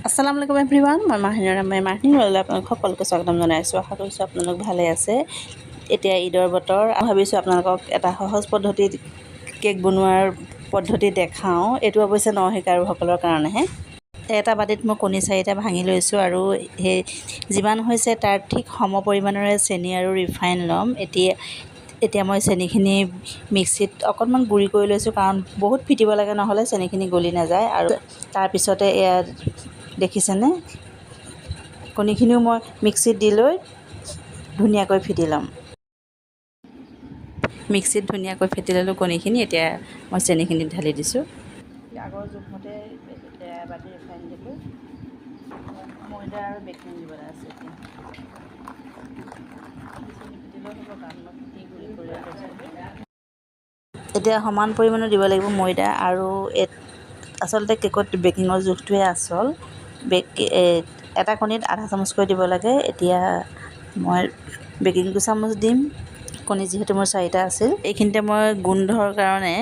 আসসালামু আলাইকুম এভৰিৱান, মই মাহিনী আপোনালোক সকলোকে স্বাগতম জনাইছোঁ। আশা কৰিছোঁ আপোনালোক ভালে আছে। এতিয়া ঈদৰ বতৰ, ভাবিছোঁ আপোনালোকক এটা সহজ পদ্ধতিত কেক বনোৱাৰ পদ্ধতি দেখাওঁ। এইটো অৱশ্যে নশিকাৰুসকলৰ কাৰণেহে। এটা বাতিত মই কণী 4টা ভাঙি লৈছোঁ আৰু সেই যিমান হৈছে তাৰ ঠিক সম পৰিমাণৰে চেনি আৰু ৰিফাইন ল'ম। এতিয়া মই চেনিখিনি মিক্সিত অকণমান গুড়ি কৰি লৈছোঁ, কাৰণ বহুত ফিটিব লাগে, নহ'লে চেনিখিনি গলি নাযায়। আৰু তাৰপিছতে এয়া দেখিছেনে, কণীখিনিও মই মিক্সিত দি লৈ ধুনীয়াকৈ ফেটি ল'ম। মিক্সিত ধুনীয়াকৈ ফেটি ল'লোঁ কণীখিনি। এতিয়া মই চেনিখিনি ঢালি দিছোঁ। আগৰ জোখমতে বাতি ৰিফাইন দিলোঁ। ময়দা আৰু বেকিং দিবলৈ আছে। এতিয়া সমান পৰিমাণৰ দিব লাগিব ময়দা আৰু আচলতে কেকত বেকিঙৰ জোখটোৱে আচল। এটা কণীত আধা চামুচকৈ দিব লাগে। এতিয়া মই বেকিং 2 চামুচ দিম। কণী যিহেতু মোৰ 4টা আছিল। এইখিনিতে মই গোন্ধৰ কাৰণে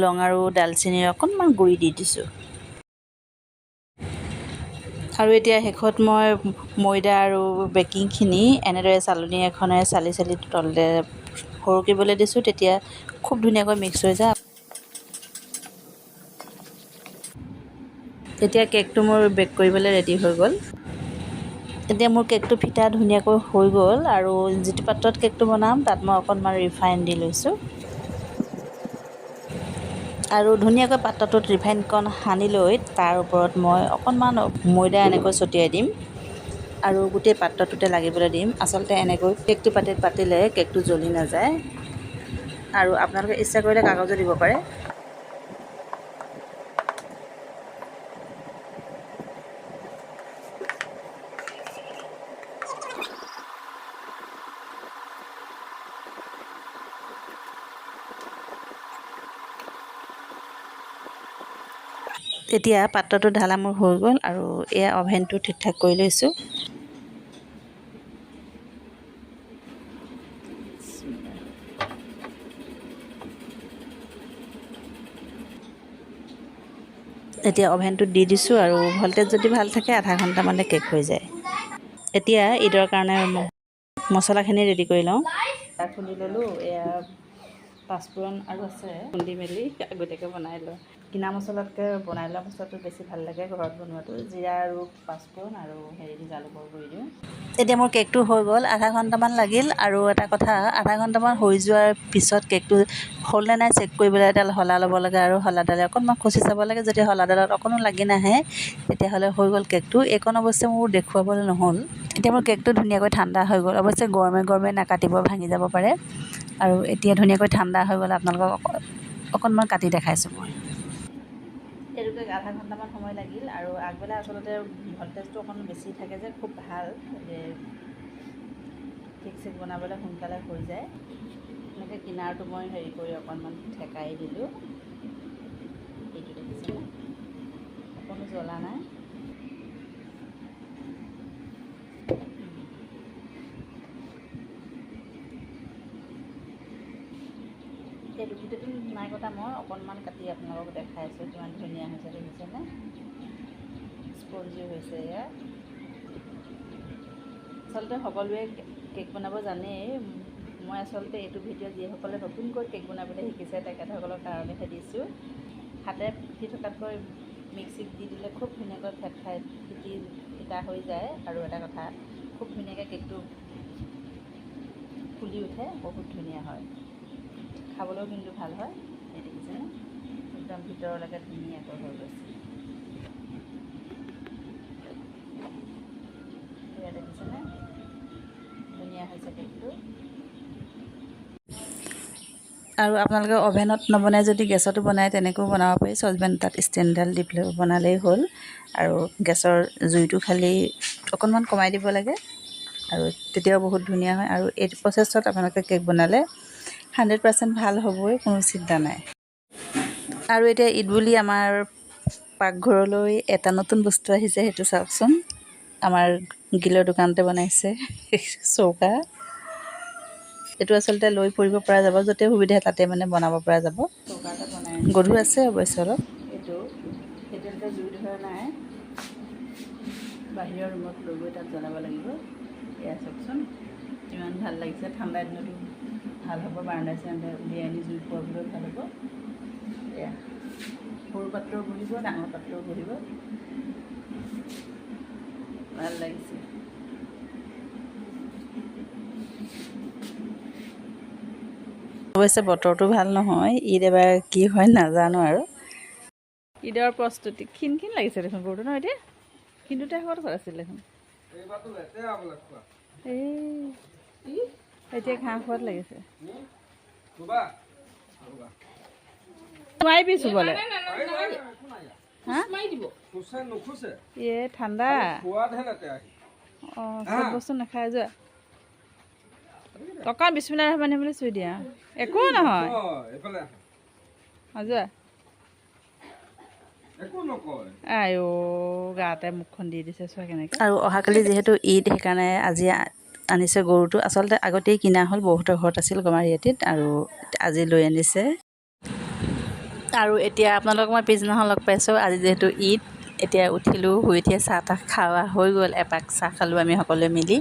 লং আৰু ডালচেনিৰ অকণমান গুড়ি দি দিছোঁ। আৰু এতিয়া শেষত মই ময়দা আৰু বেকিংখিনি এনেদৰে চালনী এখনেৰে চালি তলতে সৰকিবলৈ দিছোঁ। তেতিয়া খুব ধুনীয়াকৈ মিক্স হৈ যায়। এতিয়া কেকটো মোৰ বেক কৰিবলৈ ৰেডি হৈ গ'ল। এতিয়া মোৰ কেকটো ফিটা ধুনীয়াকৈ হৈ গ'ল আৰু যিটো পাত্ৰত কেকটো বনাম তাত মই অকণমান ৰিফাইন দি লৈছোঁ। আৰু ধুনীয়াকৈ পাত্ৰটোত ৰিফাইনকণ সানি লৈ তাৰ ওপৰত মই অকণমান ময়দা এনেকৈ ছটিয়াই দিম আৰু গোটেই পাত্ৰটোতে লাগিবলৈ দিম। আচলতে এনেকৈ কেকটো পাতিলে কেকটো জ্বলি নাযায়। আৰু আপোনালোকে ইচ্ছা কৰিলে কাগজো দিব পাৰে। এতিয়া পাত্ৰটো ঢালা মোৰ হৈ গ'ল আৰু এয়া অভেনটো ঠিক ঠাক কৰি লৈছোঁ। এতিয়া অভেনটোত দি দিছোঁ আৰু ভল্টেজ যদি ভাল থাকে আধা ঘণ্টামানতে কেক হৈ যায়। এতিয়া ঈদৰ কাৰণে মছলাখিনি ৰেডি কৰি লওঁ। খুন্দি ল'লোঁ। এয়া পাঁচফোৰণ আৰু আছে, খুন্দি মেলি আগতীয়াকৈ বনাই লওঁ। কিনা মছলাতকৈ বনাই লোৱা মছলাটো বেছি ভাল লাগে ঘৰত বনোৱাটো। জিৰা আৰু পাঁচফোৰণ আৰু জালুকৰ গুড়ি দিওঁ। এতিয়া মোৰ কেকটো হৈ গ'ল। আধা ঘণ্টামান লাগিল। আৰু এটা কথা, আধা ঘণ্টামান হৈ যোৱাৰ পিছত কেকটো হ'লনে নাই চেক কৰিবলৈ এডাল শলা ল'ব লাগে আৰু শলাডালে অকণমান খচি চাব লাগে। যদি শলাডালত অকণো লাগি নাহে তেতিয়াহ'লে হৈ গ'ল কেকটো। এইকণ অৱশ্যে মোৰ দেখুৱাবলৈ নহ'ল। এতিয়া মোৰ কেকটো ধুনীয়াকৈ ঠাণ্ডা হৈ গ'ল। অৱশ্যে গৰমে নাকাটিব, ভাঙি যাব পাৰে। আৰু এতিয়া ধুনীয়াকৈ ঠাণ্ডা হৈ গ'ল। আপোনালোকক অকণমান কাটি দেখাইছোঁ মই। এইটো কেক আধা ঘণ্টামান সময় লাগিল। আৰু আগবেলা আচলতে ভল্টেজটো অকণমান বেছি থাকে যে খুব ভাল, কেক চেক বনাবলৈ সোনকালে হৈ যায়। এনেকৈ কিনাৰটো মই কৰি অকণমান ঠেকাই দিলোঁ। এইটো দেখিছেনে, অকণো জ্বলা নাই। এই গোটেইটো নাই কটা, মই অকণমান কাটি আপোনালোকক দেখাইছোঁ কিমান ধুনীয়া হৈছে। দেখিছেনে, স্পঞ্জি হৈছে। এয়া আচলতে সকলোৱে কেক বনাব জানেই। মই আচলতে এইটো ভিডিঅ' যিসকলে নতুনকৈ কেক বনাবলৈ শিকিছে তেখেতসকলৰ কাৰণেহে দিছোঁ। হাতে ফেটি থকাতকৈ মিক্সিত দি দিলে খুব ধুনীয়াকৈ ফিটা হৈ যায়। আৰু এটা কথা, খুব ধুনীয়াকৈ কেকটো ফুলি উঠে, বহুত ধুনীয়া হয়। খাবলৈও কিন্তু ভাল হয়। এই দেখিছেনে, একদম ভিতৰলৈকে ধুনীয়াকৈ হৈ গৈছে। এয়া দেখিছেনে, ধুনীয়া হৈছে কেকটো। আৰু আপোনালোকে অভেনত নবনাই যদি গেছতো বনায় তেনেকৈও বনাব পাৰি। চচপেন তাত ষ্টেণ্ডডাল দি পেলাই বনালেই হ'ল। আৰু গেছৰ জুইটো খালি অকণমান কমাই দিব লাগে আৰু তেতিয়াও বহুত ধুনীয়া হয়। আৰু এই প্ৰচেছত আপোনালোকে কেক বনালে 100% ভাল হ'বই, কোনো চিন্তা নাই। আৰু এতিয়া ঈদ বুলি আমাৰ পাকঘৰলৈ এটা নতুন বস্তু আহিছে, সেইটো চাওকচোন। আমাৰ গিলৰ দোকানতে বনাইছে চৌকা। এইটো আচলতে লৈ ফুৰিব পৰা যাব, য'তে সুবিধা তাতে বনাব পৰা যাব। গধুৰ আছে অৱশ্যে অলপ। সেইটো জুই ধৰা নাই। বাহিৰৰ ৰুমত লৈ গৈ তাত জ্বলাব লাগিব। এয়া চাওকচোন ইমান ভাল লাগিছে। ঠাণ্ডা দিনতো ভাল হ'ব। বাৰান্দাই চাৰান্দাই উলিয়াই আনি জুই ফুৱাবলৈ ভাল হ'ব। এয়া সৰু পাত্ৰও বহিব, ডাঙৰ পাত্ৰও বহিব। ভাল লাগিছে। অৱশ্যে বতৰটো ভাল নহয়। ঈদ এবাৰ কি হয় নাজানো আৰু। ঈদৰ প্ৰস্তুতি ক্ষীণ লাগিছে দেখোন গৰুটো ন এতিয়া। কিন্তু শেষত ঘৰত আছিল দেখোন। এতিয়া ঘাঁহ খোৱাত লাগিছে। নোৱাৰিবি চুবলৈ। ঠাণ্ডা। অঁ চব বস্তু নাখাই যোৱা। টকা বিছমিল্লাহিৰ ৰহমানিৰ ৰহিম বুলি চুই দিয়া। একো নহয়। যোৱা। আইঅ গাতে মুখখন দি দিছে চোৱা কেনেকৈ। আৰু অহাকালি যিহেতু ঈদ সেইকাৰণে আজি আনিছে গৰুটো। আচলতে আগতেই কিনা হ'ল, বহুতৰ ঘৰত আছিল গমাৰিয়াটিত, আৰু আজি লৈ আনিছে। আৰু এতিয়া আপোনালোকক মই পিছদিনাখন লগ পাইছোঁ। আজি যিহেতু ঈদ, এতিয়া উঠিলোঁ, শুই উঠিয়ে চাহ তাহ খোৱা হৈ গ'ল। এপাক চাহ খালোঁ আমি সকলোৱে মিলি।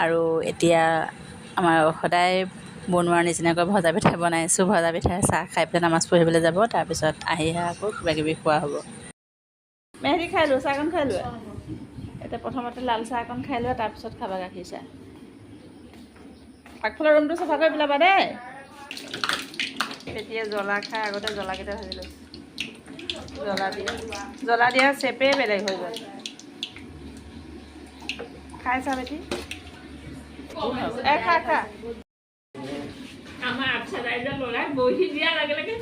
আৰু এতিয়া আমাৰ সদায় বনোৱাৰ নিচিনাকৈ ভজা পিঠা বনাইছোঁ। ভজা পিঠাই চাহ খাই পেলাই নামাজ পঢ়িবলৈ যাব। তাৰপিছত আহিহে আকৌ কিবাকিবি খোৱা হ'ব। মেহেদি খাই লোৱা, চাহকণ খাই লোৱা। এতিয়া প্ৰথমতে লাল চাহ অকণ খাই লোৱা, তাৰপিছত খাবা গাখীৰ চাহ। আগফালৰ ৰুমটো চাফা কৰি পেলাবা দেই। এতিয়া জ্বলা খাই আগতে জ্বলাকেইটা ভাজি লৈছোঁ। জ্বলা দিয়া চেপেই বেলেগ হৈ গ'ল। খাইছা বেটি? খা। আমাৰ আপচাদাইজৰ ল'ৰাই বহি দিয়াৰ লগে লগে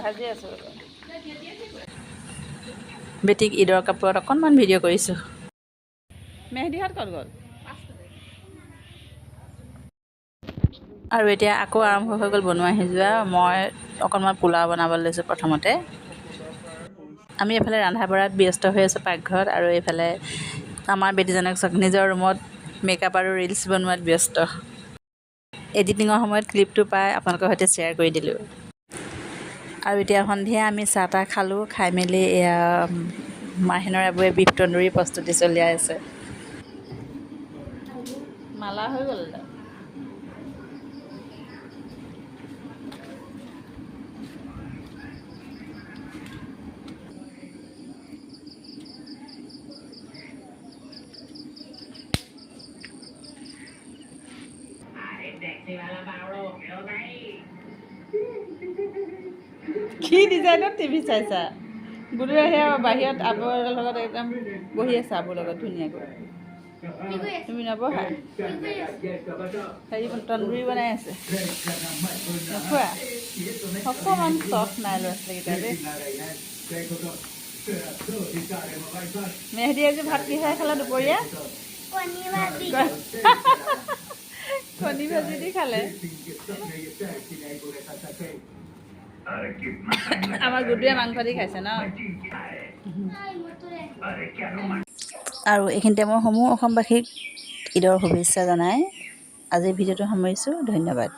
ভাজি আছোঁ। বেটিক ঈদৰ কাপোৰত অকণমান ভিডিঅ' কৰিছোঁ। মেহেদিহঁত ক'ত গ'ল? আৰু এতিয়া আকৌ আৰম্ভ হৈ গ'ল বনোৱা সিজোৱা। মই অকণমান পোলাও বনাবলৈ লৈছোঁ প্ৰথমতে। আমি এইফালে ৰন্ধা বঢ়াত ব্যস্ত হৈ আছোঁ পাকঘৰত, আৰু এইফালে আমাৰ বেটীজনক নিজৰ ৰুমত মেকআপ আৰু ৰিলচ বনোৱাত ব্যস্ত। এডিটিঙৰ সময়ত ক্লিপটো পাই আপোনালোকৰ সৈতে শ্বেয়াৰ কৰি দিলোঁ। আৰু এতিয়া সন্ধিয়া আমি চাহ তাহ খালোঁ। খাই মেলি এয়া মাহিনৰ আবুৱে বিফ তন্দুৰী প্ৰস্তুতি চলিয়াই আছে। মালা হৈ গ'ল। কি ডিজাইনত টিভি চাইছা? বুলুৱে সেয়া বাহিৰত আবুৰ লগত একদম বহি আছে আবুৰ লগত ধুনীয়াকৈ। তুমি নবহা? হেৰি তন্দুৰী বনাই আছে। নোখোৱা? অকণমান চখ নাই ল'ৰা ছোৱালীকেইটা দেই। মেহেদি আজি ভাত কিহেৰে খালে দুপৰীয়া? কণী ভাজি দি খালে। আমাৰ গুডুৱে মাংস দি খাইছে ন। আৰু এইখিনিতে মই সমূহ অসমবাসীক ঈদৰ শুভেচ্ছা জনাই আজিৰ ভিডিঅ'টো সামৰিছোঁ। ধন্যবাদ।